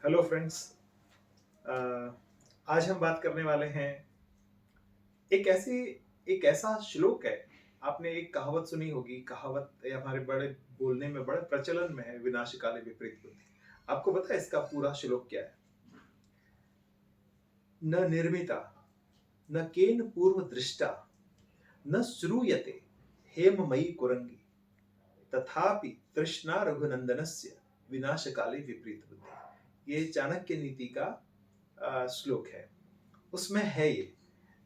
Hello friends. आज हम बात करने वाले हैं एक ऐसी एक ऐसा श्लोक है। आपने एक कहावत सुनी होगी। कहावत ये हमारे बड़े बोलने में बड़े प्रचलन में है, विनाश काले विपरीत बुद्धि। आपको पता है इसका पूरा श्लोक क्या है? न निर्मिता न केन पूर्व दृष्टा न श्रूयते हेममयी कुरंगी तथापि तृष्णा रघुनंदनस्य विनाश काले विपरीत बुद्धि। ये चाणक्य नीति का श्लोक है। उसमें है ये,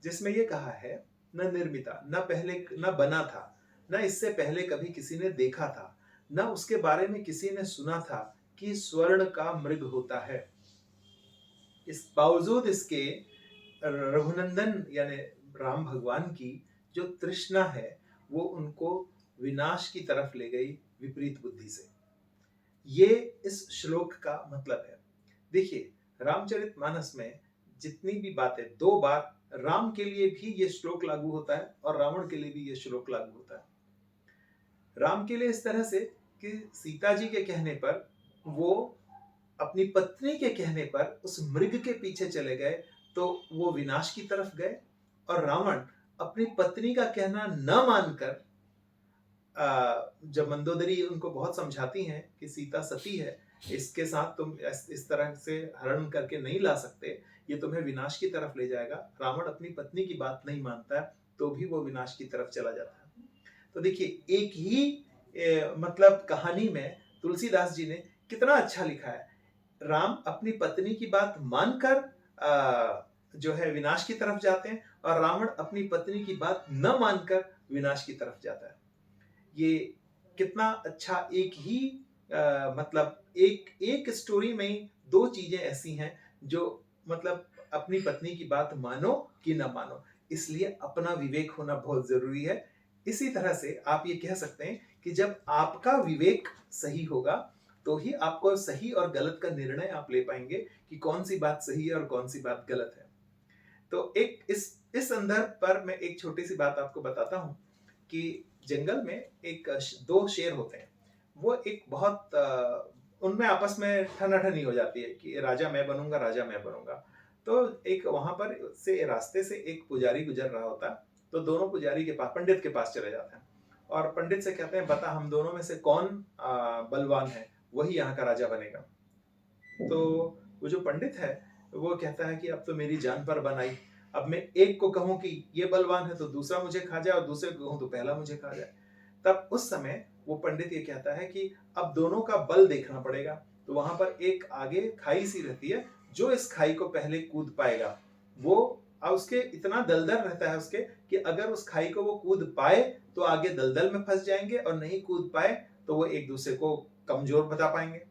जिसमें ये कहा है, न निर्मिता, न पहले न बना था, न इससे पहले कभी किसी ने देखा था, न उसके बारे में किसी ने सुना था कि स्वर्ण का मृग होता है। इस बावजूद इसके रघुनंदन यानी राम भगवान की जो तृष्णा है वो उनको विनाश की तरफ ले गई विपरीत बुद्धि से। ये इस श्लोक का मतलब है। देखिए, रामचरितमानस में जितनी भी बातें, दो बार राम के लिए भी ये श्लोक लागू होता है और रावण के लिए भी ये श्लोक लागू होता है। राम के लिए इस तरह से कि सीता जी के कहने पर, वो अपनी पत्नी के कहने पर उस मृग के पीछे चले गए तो वो विनाश की तरफ गए, और रावण अपनी पत्नी का कहना न मानकर जब मंदोदरी उनको बहुत समझाती हैं कि सीता सती है, इसके साथ तुम इस तरह से हरण करके नहीं ला सकते, ये तुम्हें विनाश की तरफ ले जाएगा। रावण अपनी पत्नी की बात नहीं मानता है तो भी वो विनाश की तरफ चला जाता है। तो देखिए, एक ही मतलब कहानी में तुलसीदास जी ने कितना अच्छा लिखा है। राम अपनी पत्नी की बात मानकर जो है विनाश की तरफ जाते हैं, और रावण अपनी पत्नी की बात न मानकर विनाश की तरफ जाता है। ये कितना अच्छा एक ही मतलब एक एक स्टोरी में दो चीजें ऐसी हैं जो मतलब अपनी पत्नी की बात मानो कि ना मानो, इसलिए अपना विवेक होना बहुत जरूरी है। इसी तरह से आप ये कह सकते हैं कि जब आपका विवेक सही होगा तो ही आपको सही और गलत का निर्णय आप ले पाएंगे कि कौन सी बात सही है और कौन सी बात गलत है। तो एक इस संदर्भ पर मैं एक छोटी सी बात आपको बताता हूं कि जंगल में एक दो शेर होते हैं। वो एक बहुत उनमें आपस में ठनाठनी हो जाती है कि राजा मैं बनूंगा, राजा मैं बनूंगा। तो एक वहां पर से रास्ते से एक पुजारी गुजर रहा होता है। तो दोनों पुजारी के पास, पंडित के पास चले जाते हैं और पंडित से कहते हैं, बता हम दोनों में से कौन बलवान है, वही यहाँ का राजा बनेगा। तो वो जो पंडित है वो कहता है कि अब तो मेरी जान पर बनाई। अब मैं एक को कहूं कि ये बलवान है तो दूसरा मुझे खा जाए, और दूसरे को कहूं तो पहला मुझे खा जाए। तब उस समय वो पंडित ये कहता है कि अब दोनों का बल देखना पड़ेगा। तो वहां पर एक आगे खाई सी रहती है, जो इस खाई को पहले कूद पाएगा वो, और उसके इतना दलदल रहता है उसके कि अगर उस खाई को वो कूद पाए तो आगे दलदल में फंस जाएंगे, और नहीं कूद पाए तो वो एक दूसरे को कमजोर बता पाएंगे।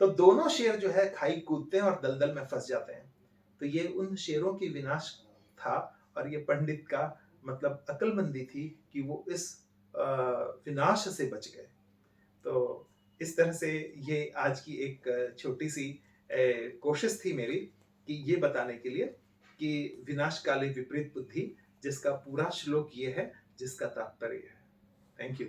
तो दोनों शेर जो है खाई कूदते हैं और दलदल में फंस जाते हैं। तो ये उन शेरों की विनाश था, और ये पंडित का मतलब अक्लमंदी थी कि वो इस विनाश से बच गए। तो इस तरह से ये आज की एक छोटी सी कोशिश थी मेरी कि ये बताने के लिए कि विनाश काले विपरीत बुद्धि, जिसका पूरा श्लोक ये है, जिसका तात्पर्य है। Thank you.